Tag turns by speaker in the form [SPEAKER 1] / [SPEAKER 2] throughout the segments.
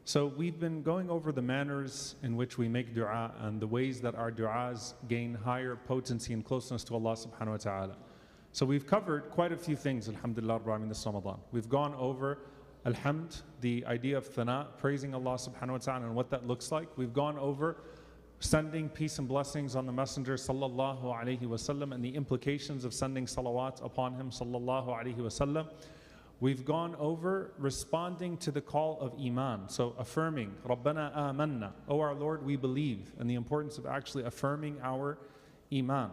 [SPEAKER 1] So we've been going over the manners in which we make dua and the ways that our du'as gain higher potency and closeness to Allah subhanahu wa ta'ala. So we've covered quite a few things, alhamdulillah, this Ramadan. We've gone over alhamd, the idea of thana, praising Allah subhanahu wa ta'ala and what that looks like. We've gone over sending peace and blessings on the Messenger sallallahu alaihi wasallam and the implications of sending salawat upon him sallallahu alaihi wasallam. We've gone over responding to the call of iman, so affirming Rabbana amanna, oh our Lord, we believe, and the importance of actually affirming our iman.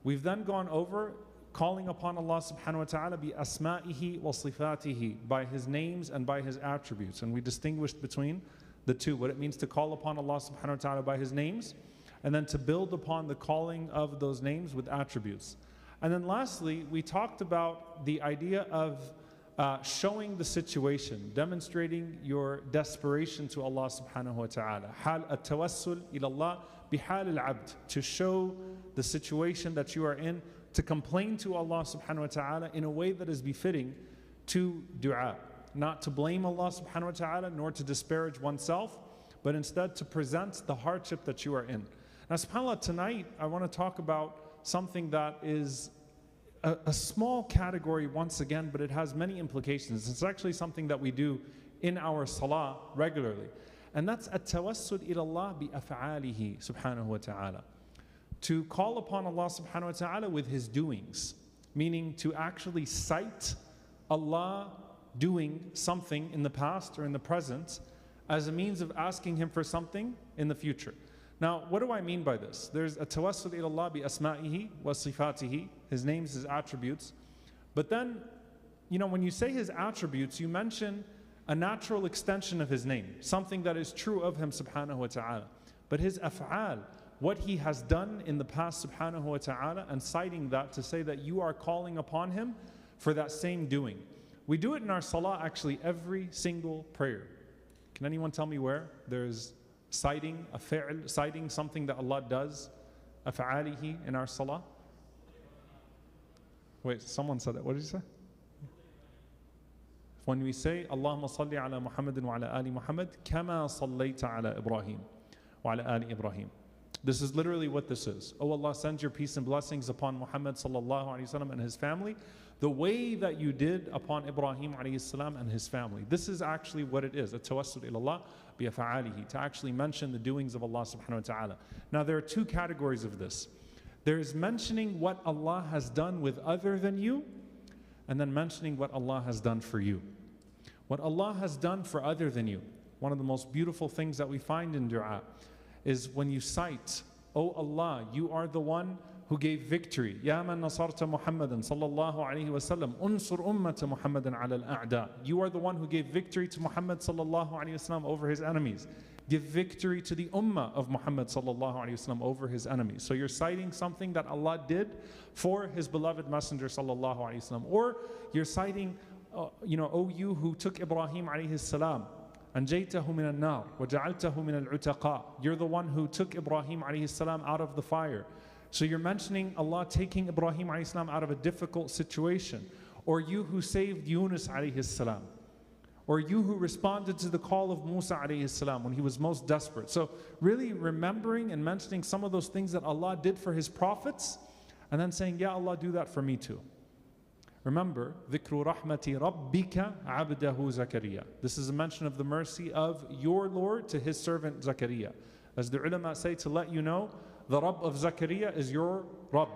[SPEAKER 1] We've then gone over calling upon Allah subhanahu wa ta'ala bi asma'ihi wa sifatihi, by his names and by his attributes, and we distinguished between the two, what it means to call upon Allah subhanahu wa ta'ala by his names, and then to build upon the calling of those names with attributes. And then lastly, we talked about the idea of showing the situation, demonstrating your desperation to Allah subhanahu wa ta'ala. Hal at-tawassul ila Allah bihal al-abd, to show the situation that you are in, to complain to Allah subhanahu wa ta'ala in a way that is befitting to dua. Not to blame Allah subhanahu wa ta'ala, nor to disparage oneself, but instead to present the hardship that you are in. Now subhanAllah, tonight I want to talk about something that is a small category once again, but it has many implications. It's actually something that we do in our salah regularly. And that's at-tawassul ila Allah bi af'alihi subhanahu wa ta'ala. To call upon Allah subhanahu wa ta'ala with his doings, meaning to actually cite Allah doing something in the past or in the present as a means of asking him for something in the future. Now, what do I mean by this? There's a tawassul ila Allah bi asma'ihi wa sifatihi, his names, his attributes. But then, when you say his attributes, you mention a natural extension of his name, something that is true of him subhanahu wa ta'ala. But his af'al, what he has done in the past subhanahu wa ta'ala, and citing that to say that you are calling upon him for that same doing. We do it in our salah actually every single prayer. Can anyone tell me where there's citing a fi'l, citing something that Allah does, af'alihi, in our salah? Wait, someone said that. What did you say? When we say Allahumma salli ala Muhammadin wa ala ali Muhammad kama sallayta ala Ibrahim wa ala ali Ibrahim. This is literally what this is. Oh Allah, send your peace and blessings upon Muhammad sallallahu alaihi wasallam and his family, the way that you did upon Ibrahim alayhi salam and his family. This is actually what it is, a tawassul ila Allah bi af'alihi, to actually mention the doings of Allah subhanahu wa ta'ala. Now there are two categories of this. There is mentioning what Allah has done with other than you, and then mentioning what Allah has done for you. What Allah has done for other than you. One of the most beautiful things that we find in dua is when you cite, oh Allah, you are the one who gave victory. Ya man nasarta Muhammadan sallallahu alayhi wa sallam, unsur ummata Muhammadan ala al-a'da. You are the one who gave victory to Muhammad sallallahu alayhi wa sallam over his enemies. Give victory to the ummah of Muhammad sallallahu alayhi wa sallam over his enemies. So you're citing something that Allah did for his beloved messenger sallallahu alayhi wa sallam. Or you're citing, oh you who took Ibrahim alayhi salam, أنجيته من النار وجعلته من العتقاء. You're the one who took Ibrahim alayhi salam out of the fire. So you're mentioning Allah taking Ibrahim alayhi salam out of a difficult situation. Or you who saved Yunus alayhi salam. Or you who responded to the call of Musa alayhi salam when he was most desperate. So really remembering and mentioning some of those things that Allah did for his prophets, and then saying, Ya Allah, do that for me too. Remember, ذِكْرُ رَحْمَةِ رَبِّكَ عَبْدَهُ زَكَرِيَّا. This is a mention of the mercy of your Lord to his servant Zakaria. As the ulama say, to let you know, the Rabb of Zakaria is your Rabb,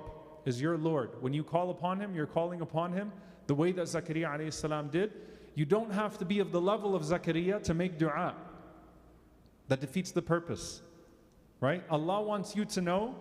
[SPEAKER 1] is your Lord. When you call upon him, you're calling upon him the way that Zakaria alayhi salam did. You don't have to be of the level of Zakaria to make dua. That defeats the purpose, right? Allah wants you to know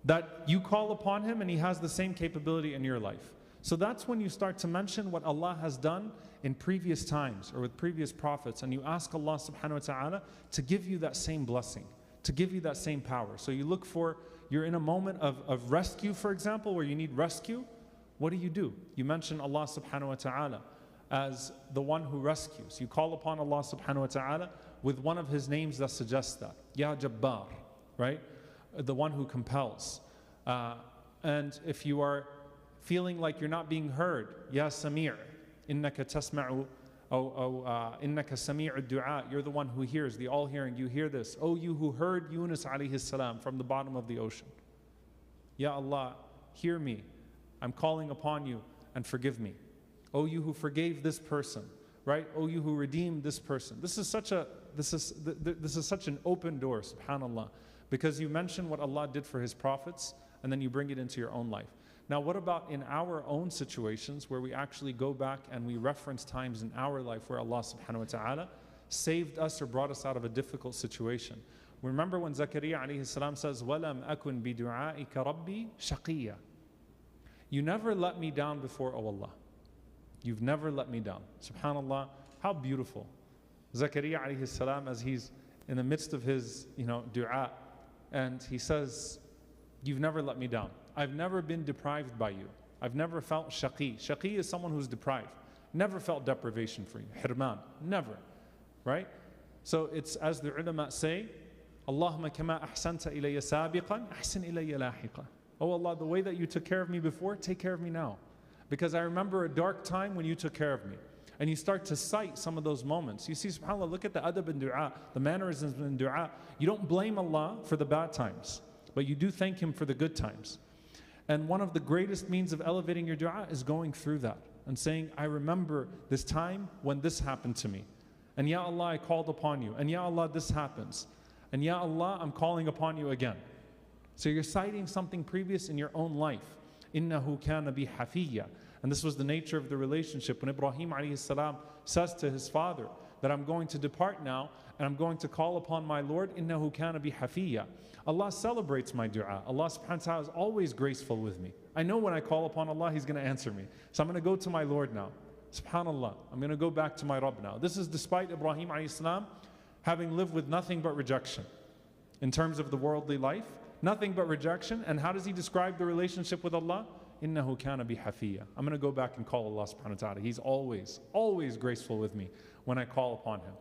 [SPEAKER 1] that you call upon him and he has the same capability in your life. So that's when you start to mention what Allah has done in previous times or with previous prophets, and you ask Allah subhanahu wa ta'ala to give you that same blessing, to give you that same power. So you look for, you're in a moment of rescue, for example, where you need rescue. What do? You mention Allah subhanahu wa ta'ala as the one who rescues. You call upon Allah subhanahu wa ta'ala with one of his names that suggests that. Ya Jabbar, right? The one who compels. And if you are feeling like you're not being heard, Ya Samir, innaka tasma'u Innaka sami'ud du'a, you're the one who hears, the all-hearing, you hear this. Oh, you who heard Yunus alayhi salam from the bottom of the ocean. Ya Allah, hear me. I'm calling upon you and forgive me. Oh, you who forgave this person, right? Oh, you who redeemed this person. This is such an open door, subhanallah, because you mention what Allah did for His prophets and then you bring it into your own life. Now, what about in our own situations where we actually go back and we reference times in our life where Allah subhanahu wa ta'ala saved us or brought us out of a difficult situation? Remember when Zakaria alayhi salam says, وَلَمْ أَكُنْ بِدُعَائِكَ رَبِّي شَقِيًّا. You never let me down before, oh Allah. You've never let me down. Subhanallah, how beautiful. Zakaria alayhi salam, as he's in the midst of his dua, and he says, you've never let me down. I've never been deprived by you. I've never felt shaqi. Shaqi is someone who's deprived. Never felt deprivation for you. Hirman. Never. Right? So it's as the ulama say, Allahumma kama ahsanta ilayya sabiqan, ahsin ilayya lahiqa. Oh Allah, the way that you took care of me before, take care of me now. Because I remember a dark time when you took care of me. And you start to cite some of those moments. You see, subhanAllah, look at the adab in dua, the mannerisms in dua. You don't blame Allah for the bad times, but you do thank Him for the good times. And one of the greatest means of elevating your dua is going through that and saying, I remember this time when this happened to me. And Ya Allah, I called upon you. And Ya Allah, this happens. And Ya Allah, I'm calling upon you again. So you're citing something previous in your own life. إِنَّهُ كَانَ بِي حَفِيًّا. And this was the nature of the relationship. When Ibrahim alayhi salam says to his father that I'm going to depart now and I'm going to call upon my Lord, إِنَّهُ كَانَ بِي حَفِيًّا. Allah celebrates my dua. Allah subhanahu wa ta'ala is always graceful with me. I know when I call upon Allah, He's going to answer me. So I'm going to go to my Lord now. Subhanallah. I'm going to go back to my Rabb now. This is despite Ibrahim alayhi salam having lived with nothing but rejection. In terms of the worldly life, nothing but rejection. And how does he describe the relationship with Allah? إِنَّهُ كَانَ بِي حَفِيًّا. I'm going to go back and call Allah subhanahu wa ta'ala. He's always, always graceful with me when I call upon Him.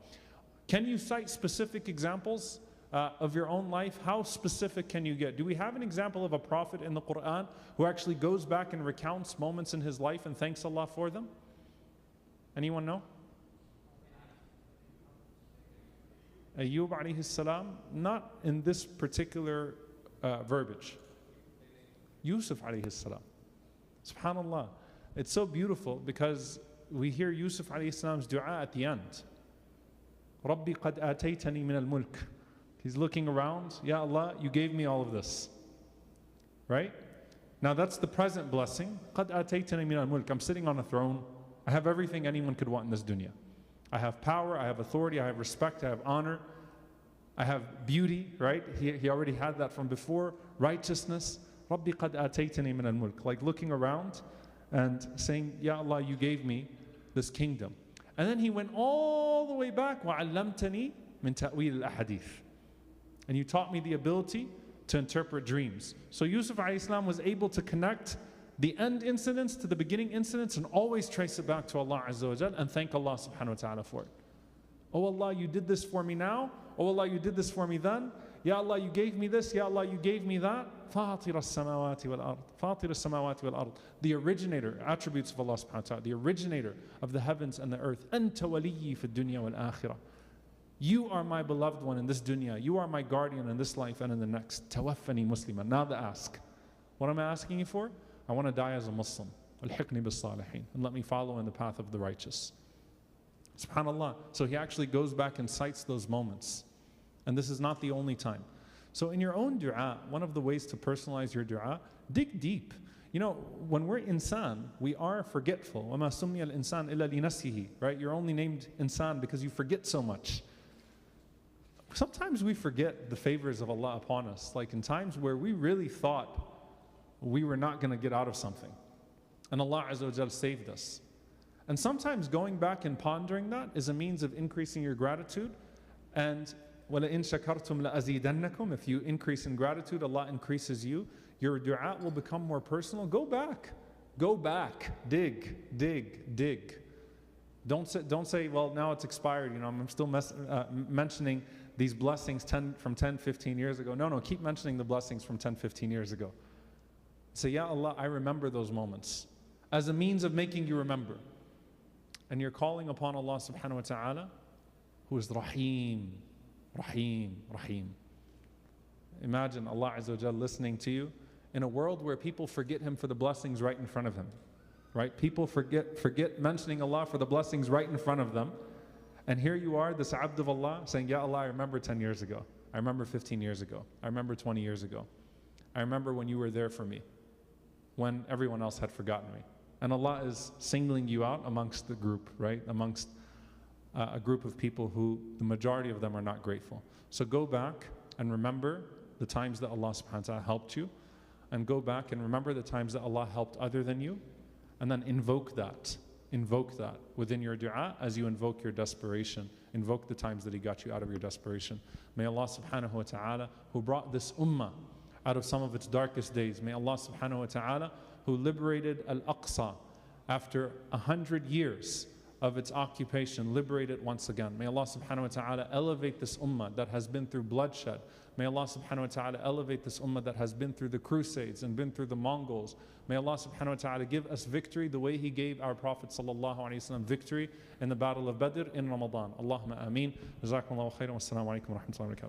[SPEAKER 1] Can you cite specific examples of your own life? How specific can you get? Do we have an example of a prophet in the Quran who actually goes back and recounts moments in his life and thanks Allah for them? Anyone know? Ayyub alayhi salam, not in this particular verbiage. Yusuf alayhi salam. Subhanallah. It's so beautiful because we hear Yusuf alayhi salam's dua at the end. Rabbi qad ataytani min al-mulk. He's looking around. Ya Allah, you gave me all of this. Right? Now that's the present blessing. قَدْ آتَيْتَنِي مِنَ الْمُلْكِ. I'm sitting on a throne. I have everything anyone could want in this dunya. I have power, I have authority, I have respect, I have honor, I have beauty, right? He already had that from before. Righteousness. رَبِّ قَدْ آتَيْتَنِي مِنَ الْمُلْكِ. Like looking around and saying, Ya Allah, you gave me this kingdom. And then he went all the way back. وَعَلَّمْتَنِي مِنْ تَأْوِيلِ الْأَحَادِيثِ. And you taught me the ability to interpret dreams. So Yusuf alayhi salam was able to connect the end incidents to the beginning incidents and always trace it back to Allah Azza wa Jal and thank Allah subhanahu wa ta'ala for it. Oh Allah, you did this for me now. Oh Allah, you did this for me then. Ya Allah, you gave me this. Ya Allah, you gave me that. فَاطِرَ السَّمَاوَاتِ وَالْأَرْضِ. فَاطِرَ السَّمَاوَاتِ وَالْأَرْضِ. The originator, attributes of Allah subhanahu wa ta'ala, the originator of the heavens and the earth. أَنْتَ وَلِيِّي فِي الدُّنْيَا وَالْآخِرَةِ. You are my beloved one in this dunya. You are my guardian in this life and in the next. Tawaffani Musliman. Now the ask. What am I asking you for? I want to die as a Muslim. Alhiqni bis-salihin. And let me follow in the path of the righteous. SubhanAllah. So he actually goes back and cites those moments. And this is not the only time. So in your own dua, one of the ways to personalize your dua, dig deep. You know, when we're insan, we are forgetful. وَمَا سُمِّيَ الْإِنسَانِ إِلَّا لِنَفْسِهِ. Right? You're only named insan because you forget so much. Sometimes we forget the favors of Allah upon us, like in times where we really thought we were not going to get out of something. And Allah Azza wa Jal saved us. And sometimes going back and pondering that is a means of increasing your gratitude. And وَلَئِن شَكَرْتُمْ لَأَزِيدَنَّكُمْ. If you increase in gratitude, Allah increases you. Your dua will become more personal. Go back. Go back. Dig, dig, dig. Don't say, well, now it's expired. You know, I'm still mentioning these blessings from 10, 15 years ago. No, keep mentioning the blessings from 10, 15 years ago. Say, Ya Allah, I remember those moments as a means of making you remember. and you're calling upon Allah subhanahu wa ta'ala, who is Rahim, Rahim, Rahim. Imagine Allah Azza wa Jal listening to you in a world where people forget Him for the blessings right in front of Him. Right? People forget mentioning Allah for the blessings right in front of them. And here you are, this abd of Allah, saying, Ya Allah, I remember 10 years ago. I remember 15 years ago. I remember 20 years ago. I remember when you were there for me, when everyone else had forgotten me. And Allah is singling you out amongst the group, right? Amongst a group of people who the majority of them are not grateful. So go back and remember the times that Allah subhanahu wa ta'ala helped you, and go back and remember the times that Allah helped other than you, and then invoke that within your dua as you invoke your desperation. Invoke the times that He got you out of your desperation. May Allah subhanahu wa ta'ala, who brought this ummah out of some of its darkest days, may Allah subhanahu wa ta'ala, who liberated Al-Aqsa after 100 years of its occupation, liberate it once again. May Allah subhanahu wa ta'ala elevate this ummah that has been through bloodshed. May Allah subhanahu wa ta'ala elevate this ummah that has been through the crusades and been through the Mongols. May Allah subhanahu wa ta'ala give us victory the way He gave our Prophet sallallahu alayhi wa sallam victory in the battle of Badr in Ramadan. Allahumma ameen. Jazakumullahu khairan. Wassalamu alaikum wa rahmatullahi wa barakatuh.